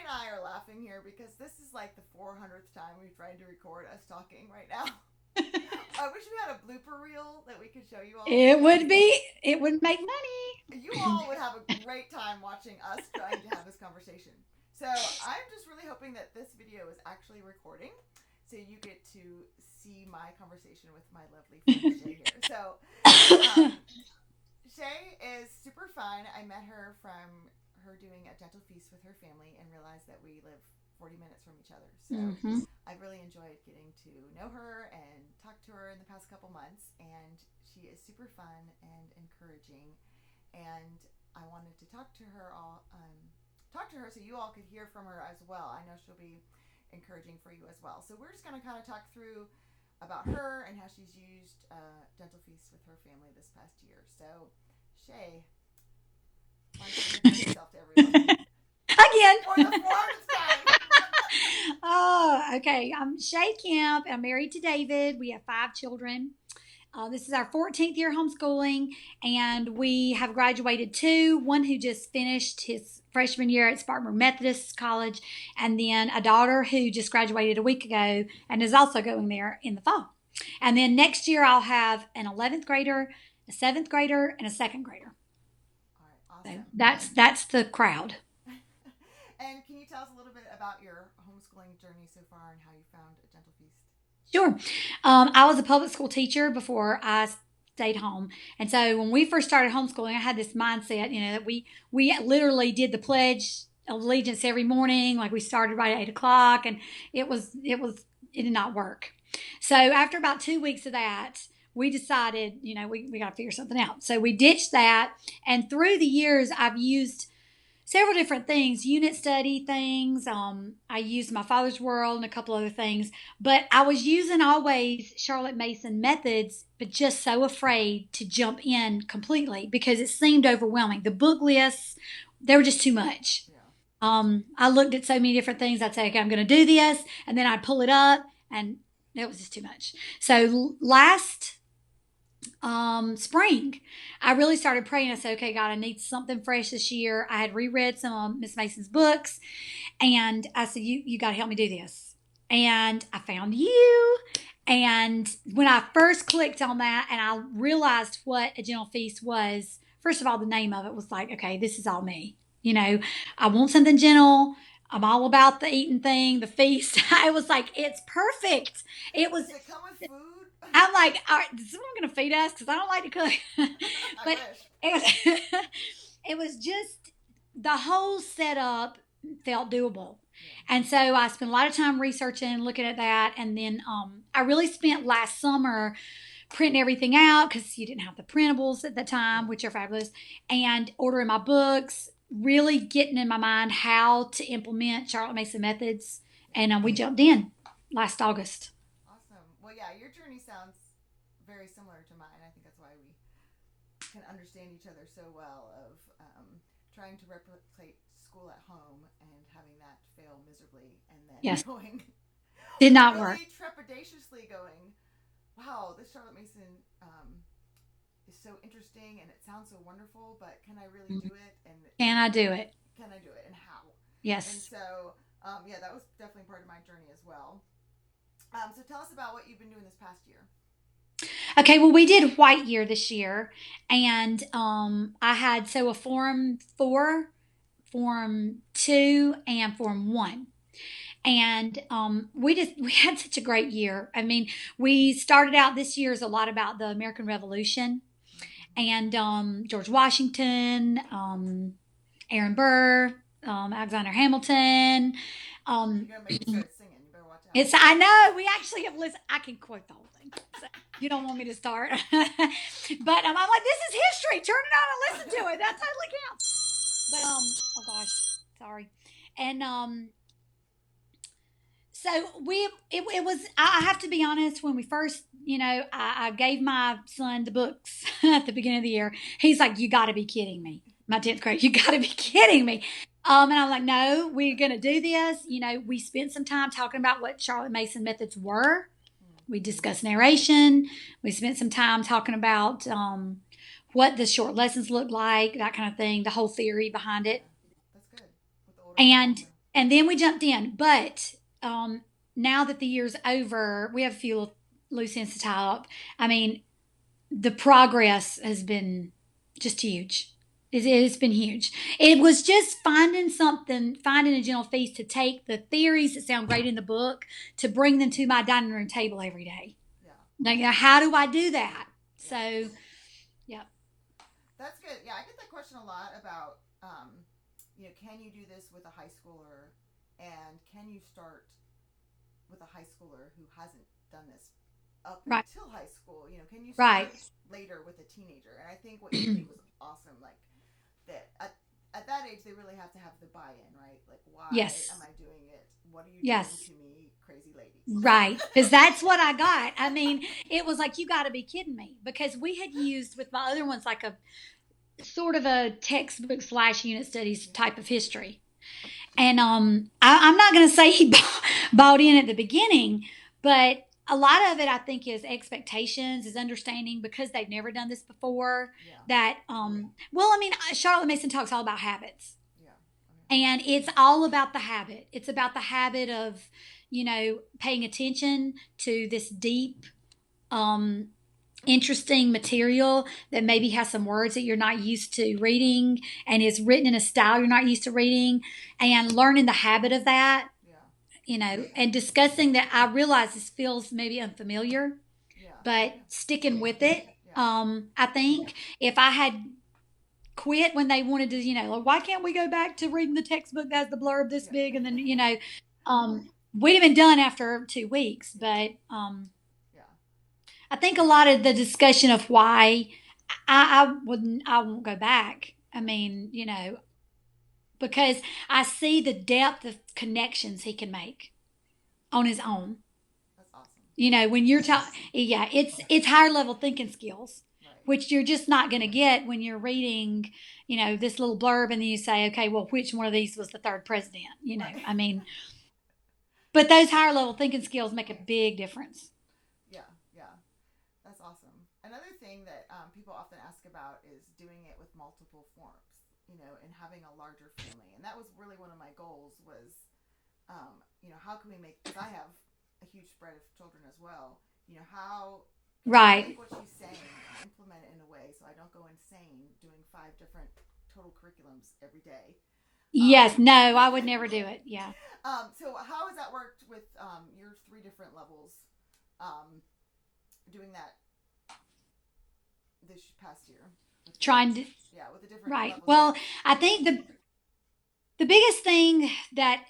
and I are laughing here because this is like the 400th time we've tried to record us talking right now. I wish we had a blooper reel that we could show you all It because would be, it would make you money. all would have a great time watching us trying to have this conversation. So I'm just really hoping that this video is actually recording so you get to see my conversation with my lovely friend Shay here. So um, Shay is super fun. I met her from her doing a dental feast with her family and realized that we live 40 minutes from each other. So Hmm. I've really enjoyed getting to know her and talk to her in the past couple months. And she is super fun and encouraging. And I wanted to talk to her so you all could hear from her as well. I know she'll be encouraging for you as well. So we're just going to kind of talk through about her and how she's used Dental Feast with her family this past year. So, Shay, why don't you introduce yourself to everyone Again. for the 400th time? Oh, okay. I'm Shay Kemp. I'm married to David. We have 5 children. This is our 14th year homeschooling, and we have graduated two. One who just finished his freshman year at Spartanburg Methodist College, and then a daughter who just graduated a week ago and is also going there in the fall. And then next year, I'll have an 11th grader, a 7th grader, and a second grader. All right, So awesome. that's the crowd. And can you tell us a little bit about your homeschooling journey so far and how you found a Dental Feast? Sure. I was a public school teacher before I stayed home, and so when we first started homeschooling, I had this mindset, that we literally did the pledge of allegiance every morning. Like we started right at 8 o'clock, and it did not work. So after about 2 weeks of that, we decided, we got to figure something out. So we ditched that, and through the years, I've used several different things, unit study things. I used my father's world and a couple other things, but I was using always Charlotte Mason methods, but just so afraid to jump in completely because it seemed overwhelming. The book lists, they were just too much. Yeah. I looked at so many different things. I'd say, okay, I'm going to do this, and then I'd pull it up, and it was just too much. So last spring, I really started praying. I said, okay, God, I need something fresh this year. I had reread some of Miss Mason's books, and I said, you got to help me do this. And I found you. And when I first clicked on that and I realized what a gentle feast was, first of all, the name of it was like, okay, this is all me. I want something gentle. I'm all about the eating thing, the feast. I was like, it's perfect. It was Does it come with food? I'm like, all right, is someone going to feed us? Because I don't like to cook. I But wish. it was, it was just the whole setup felt doable. Yeah. And so I spent a lot of time researching, looking at that. And then I really spent last summer printing everything out because you didn't have the printables at the time, Yeah. which are fabulous, and ordering my books, really getting in my mind how to implement Charlotte Mason methods. Yeah. And we jumped in last August. Awesome. Well, yeah, your journey sounds very similar to mine. I think that's why we can understand each other so well of trying to replicate school at home and having that fail miserably and then Yes, going did not work. really trepidatiously going, wow, this Charlotte Mason is so interesting and it sounds so wonderful, but can I really do it? And Can I do it? can I do it? And how? And Yes. so, yeah, that was definitely part of my journey as well. So tell us about what you've been doing this past year. Okay, well, we did White Year this year, and I had so a Form 4, Form 2, and Form 1. And we had such a great year. I mean, we started out this year is a lot about the American Revolution and George Washington, Aaron Burr, Alexander Hamilton. You're Um, gonna make me start singing. You better watch out. It's I know we actually have listened. I can quote the whole thing. So you don't want me to start, but I'm like, this is history. Turn it on and listen to it. That totally counts. But oh gosh, sorry. And so it was. I have to be honest. When we first, I gave my son the books at the beginning of the year. He's like, you got to be kidding me. My 10th grade, you got to be kidding me. And I'm like, no, we're going to do this. We spent some time talking about what Charlotte Mason methods were. Mm, We discussed narration. We spent some time talking about what the short lessons look like, that kind of thing, the whole theory behind it. yeah, that's good with the older And children. and then we jumped in. But now that the year's over, we have a few loose ends to tie up. I mean, the progress has been just huge. It's been huge. It was just finding something, finding a gentle feast to take the theories that sound great in the book to bring them to my dining room table every day. Yeah. Now, how do I do that? Yeah. So, yeah. That's good. Yeah, I get that question a lot about, can you do this with a high schooler, and can you start with a high schooler who hasn't done this up Right. until high school? Can you start Right. later with a teenager? And I think what you did was awesome. Like that at that age, they really have to have the buy-in, right? Like, why Yes. am I doing it? What are you Yes. doing to me, crazy lady? Right, because that's what I got. I mean, it was like, you got to be kidding me. Because we had used with my other ones like a sort of a textbook / unit studies type of history. And I'm not going to say he bought in at the beginning, but a lot of it I think is expectations, is understanding because they've never done this before. Yeah. That well, I mean, Charlotte Mason talks all about habits. Yeah. And it's all about the habit. It's about the habit of, paying attention to this deep, interesting material that maybe has some words that you're not used to reading and is written in a style you're not used to reading, and learning the habit of that, and discussing that. I realize this feels maybe unfamiliar, but sticking with it. I think if I had quit when they wanted to, like, why can't we go back to reading the textbook that's the blurb this big, and then, we'd have been done after 2 weeks. But I think a lot of the discussion of why I won't go back. I mean, because I see the depth of connections he can make on his own. That's awesome. When you're talking, yeah, it's higher level thinking skills, which you're just not going to get when you're reading, this little blurb, and then you say, okay, well, which one of these was the third president? I mean, but those higher level thinking skills make a big difference. Yeah, that's awesome. Another thing that people often ask about is doing it with multiple forms, and having a larger family. And that was really one of my goals was, how can we make, because I have a huge spread of children as well, how can I take what she's saying and implement it in a way so I don't go insane doing 5 different total curriculums every day. Yes, no, I would never do it. Yeah. So how has that worked with your 3 different levels, doing that this past year? Trying to, with the different right. levels. Well, I think the biggest thing that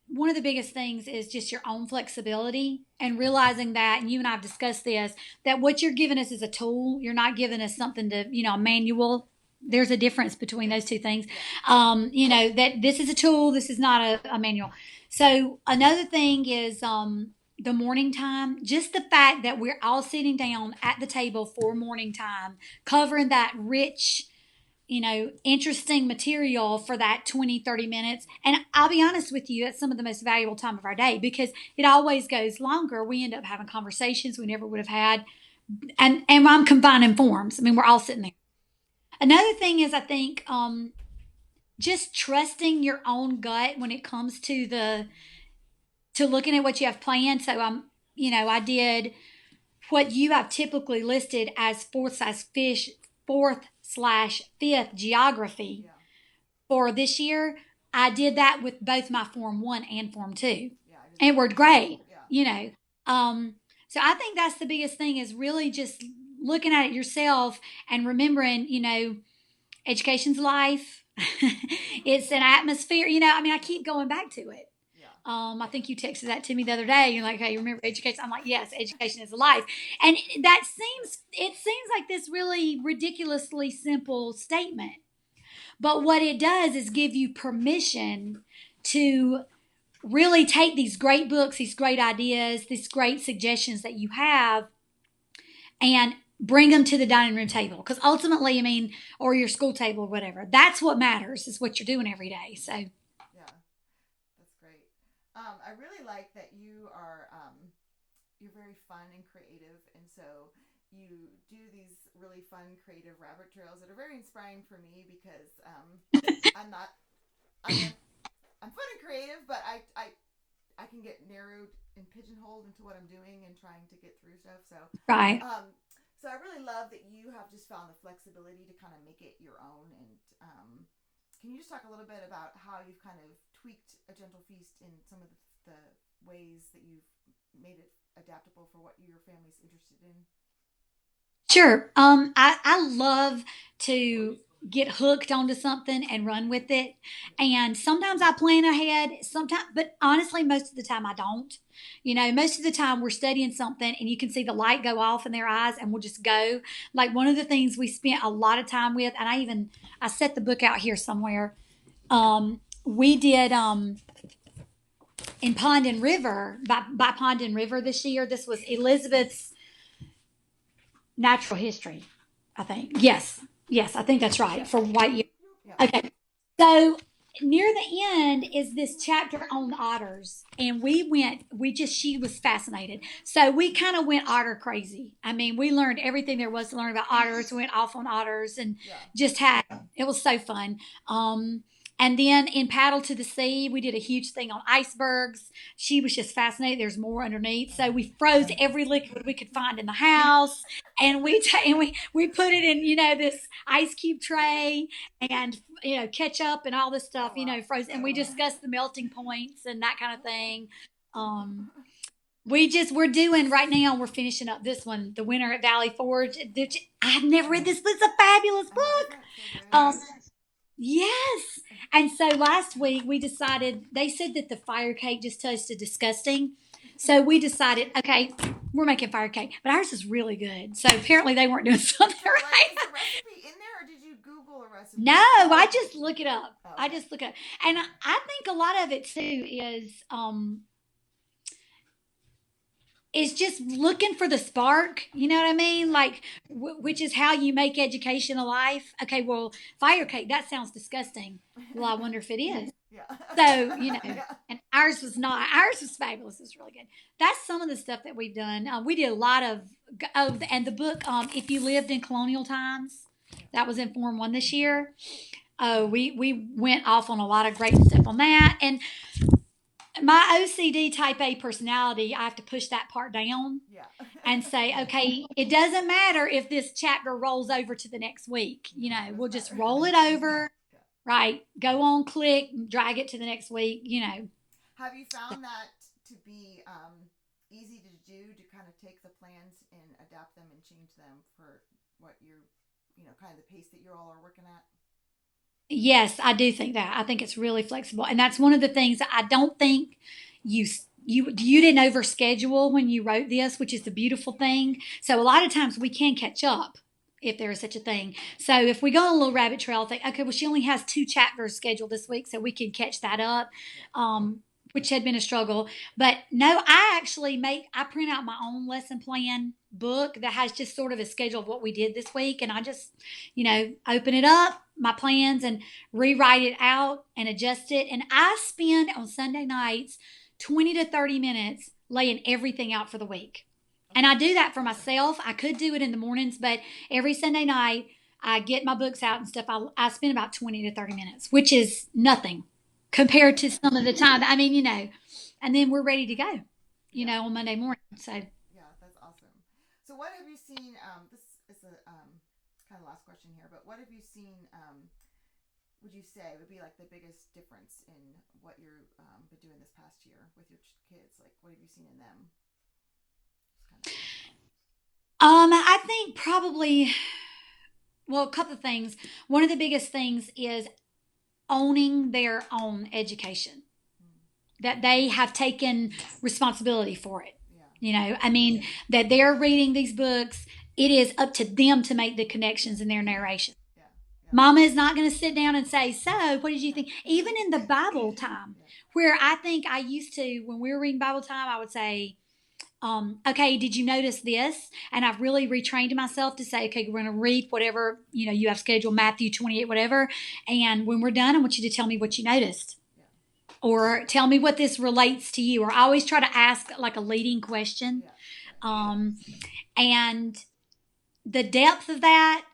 one of the biggest things is just your own flexibility, and realizing that, and you and I have discussed this, that what you're giving us is a tool. You're not giving us something to, a manual. There's a difference between those two things. That this is a tool, this is not a manual. So another thing is the morning time, just the fact that we're all sitting down at the table for morning time, covering that rich, interesting material for that 20-30 minutes. And I'll be honest with you, it's some of the most valuable time of our day, because it always goes longer. We end up having conversations we never would have had. And I'm combining forms. I mean, we're all sitting there. Another thing is, I think, just trusting your own gut when it comes to looking at what you have planned. So I did what you have typically listed as 4th/5th geography for this year. I did that with both my Form 1 and Form 2. And it worked great, So I think that's the biggest thing, is really just looking at it yourself and remembering, education's life. It's an atmosphere, I keep going back to it. I think you texted that to me the other day. You're like, hey, you remember education? I'm like, yes, education is a life. And it seems like this really ridiculously simple statement. But what it does is give you permission to really take these great books, these great ideas, these great suggestions that you have, and bring them to the dining room table. Because ultimately, or your school table or whatever, that's what matters, is what you're doing every day. So, yeah, that's great. I really like that you are, you're very fun and creative. And so you do these really fun, creative rabbit trails that are very inspiring for me, because I'm I'm fun and creative, but I can get narrowed and pigeonholed into what I'm doing and trying to get through stuff. Right. So I really love that you have just found the flexibility to kind of make it your own. And can you just talk a little bit about how you've kind of tweaked A Gentle Feast in some of the ways that you've made it adaptable for what your family's interested in? Sure. I love to get hooked onto something and run with it. And sometimes I plan ahead, sometimes, but honestly, most of the time I don't. Most of the time we're studying something and you can see the light go off in their eyes and we'll just go. Like one of the things we spent a lot of time with, and I set the book out here somewhere. We did, in Pond and River, by Pond and River this year. This was Elizabeth's natural history, I think. Yes. Yes, I think that's right for White Year. Yeah. Okay. So near the end is this chapter on otters. And she was fascinated. So we kind of went otter crazy. I mean, we learned everything there was to learn about otters. We went off on otters and Yeah. it was so fun. And then in Paddle to the Sea, we did a huge thing on icebergs. She was just fascinated. There's more underneath. So we froze every liquid we could find in the house. And we put it in, this ice cube tray and, ketchup and all this stuff, Oh, wow. frozen. And we Oh, wow. discussed the melting points and that kind of thing. We're doing right now, we're finishing up this one, The Winter at Valley Forge. I've never read this, but it's a fabulous Oh, book. isn't that so Um, good? Yes. And so last week we decided, they said that the fire cake just tasted disgusting. So we decided, okay, we're making fire cake, but ours is really good. So apparently they weren't doing something So, like, right. is the recipe in there, or did you Google a recipe? No, I just look it up. Oh, I okay. just look it up. And I think a lot of it too is just looking for the spark. You know what I mean? Like, which is how you make education a life. Okay, well, fire cake, that sounds disgusting. Well, I wonder if it is. Yeah. So, Yeah. and ours was not. Ours was fabulous. It's really good. That's some of the stuff that we've done. We did a lot of, and the book, If You Lived in Colonial Times, that was in Form 1 this year. We went off on a lot of great stuff on that. And my OCD type A personality, I have to push that part down Yeah. and say, okay, it doesn't matter if this chapter rolls over to the next week. Doesn't We'll just matter. roll it over, Yeah. right? Go on, click, drag it to the next week. Have you found that to be easy to do, to kind of take the plans and adapt them and change them for what you're, kind of the pace that you all are working at? Yes, I do think that. I think it's really flexible, and that's one of the things that I don't think you you didn't overschedule when you wrote this, which is the beautiful thing. So a lot of times we can catch up if there is such a thing. So if we go on a little rabbit trail, think, okay, well, she only has 2 chapters scheduled this week, so we can catch that up. Which had been a struggle. But no, I print out my own lesson plan book that has just sort of a schedule of what we did this week. And I just, open it up, my plans, and rewrite it out and adjust it. And I spend on Sunday nights 20 to 30 minutes laying everything out for the week. And I do that for myself. I could do it in the mornings, but every Sunday night I get my books out and stuff. I spend about 20 to 30 minutes, which is nothing compared to some of the time. I mean, and then we're ready to go, Yeah. on Monday morning. So, Yeah, that's awesome. So, what have you seen? This is a kind of last question here, but what have you seen? Would you say would be like the biggest difference in what you're been doing this past year with your kids? Like, what have you seen in them? Just kind of. I think probably, well, a couple of things. One of the biggest things is owning their own education, that they have taken responsibility for it. Yeah. I mean, that they're reading these books, it is up to them to make the connections in their narration. Yeah. Yeah. Mama is not going to sit down and say, so what did you think? Even in the Bible time, Yeah. where I think I used to, when we were reading Bible time, I would say, okay, did you notice this? And I've really retrained myself to say, okay, we're going to read whatever, you have scheduled, Matthew 28, whatever. And when we're done, I want you to tell me what you noticed. Yeah. Or tell me what this relates to you. Or I always try to ask like a leading question. Yeah. And the depth of that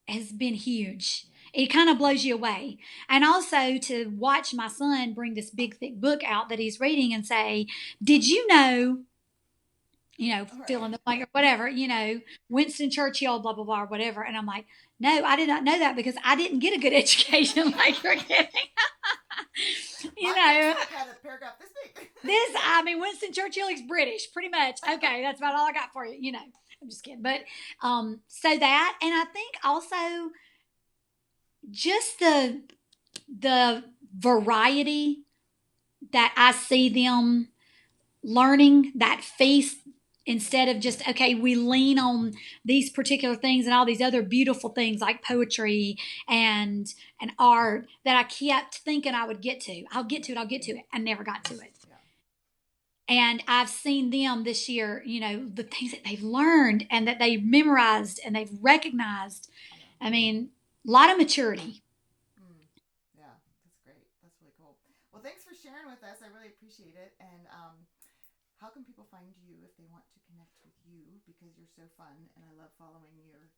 has been huge. it kind of blows you away. And also to watch my son bring this big, thick book out that he's reading and say, "Did you know?" Fill in the blank or whatever, Winston Churchill, blah, blah, blah, or whatever. And I'm like, no, I did not know that because I didn't get a good education like you're getting. My textbook had a paragraph this big. Winston Churchill is British, pretty much. Okay, that's about all I got for you. I'm just kidding. But so that, and I think also just the variety that I see them learning, that feast, instead of just, okay, we lean on these particular things and all these other beautiful things like poetry and art that I kept thinking I would get to. I'll get to it. I never got to it. And I've seen them this year, the things that they've learned and that they've memorized and they've recognized. I mean, a lot of maturity. Yeah, that's great. That's really cool. Well, thanks for sharing with us. I really appreciate it. And how can people find you if they want to connect with you? Because you're so fun, and I love following your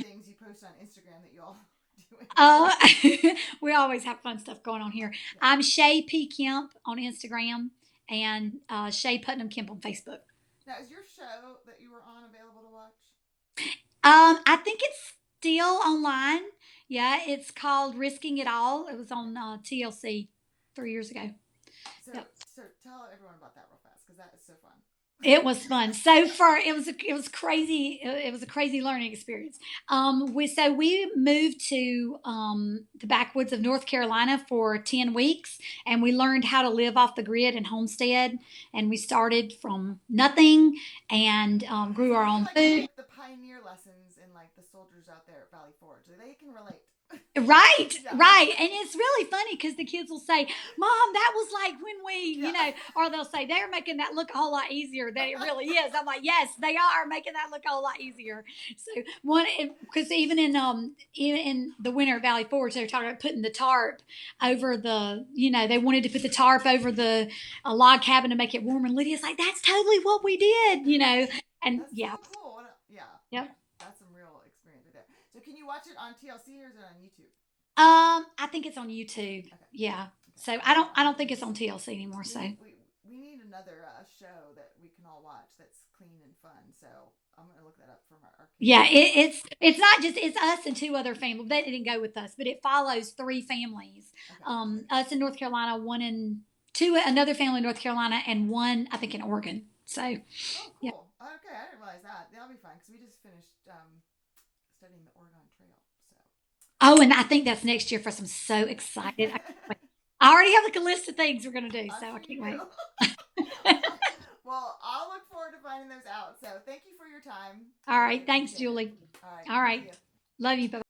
things you post on Instagram that you all doing. We always have fun stuff going on here. I'm Shay P. Kemp on Instagram and Shay Putnam Kemp on Facebook. Now, is your show that you were on available to watch? I think it's still online. Yeah, it's called Risking It All. It was on TLC 3 years ago. So tell everyone about that real fast because that is so fun. It was fun. It was crazy. It was a crazy learning experience. We moved to the backwoods of North Carolina for 10 weeks, and we learned how to live off the grid and homestead. And we started from nothing and grew our own food. The pioneer lessons in like the soldiers out there at Valley Forge, they can relate. Right. And it's really funny because the kids will say, "Mom, that was like when we, or they'll say they're making that look a whole lot easier than it really is." I'm like, yes, they are making that look a whole lot easier. So because even in the winter at Valley Forge, they were talking about putting the tarp over they wanted to put the tarp over the log cabin to make it warm. And Lydia's like, "That's totally what we did," and that's yeah. So cool. Yeah. Yep. That's some real experience right there. So can you watch it on TLC or is it on YouTube? I think it's on YouTube. Okay. Yeah. So I don't think it's on TLC anymore. So we need another show that we can all watch that's clean and fun. So I'm gonna look that up for our kids. Yeah, it's not just it's us and two other families. They didn't go with us, but it follows 3 families. Okay. Us in North Carolina, another family in North Carolina, and one I think in Oregon. So. Oh, cool. Yeah. Okay, I didn't realize that. That'll be fun because we just finished studying the Oregon Trail. So. Oh, and I think that's next year for us. I'm so excited. I already have like a list of things we're going to do, so I can't wait. Well, I'll look forward to finding those out. So thank you for your time. All right. Thanks, Julie. All right. Love you. Bye-bye.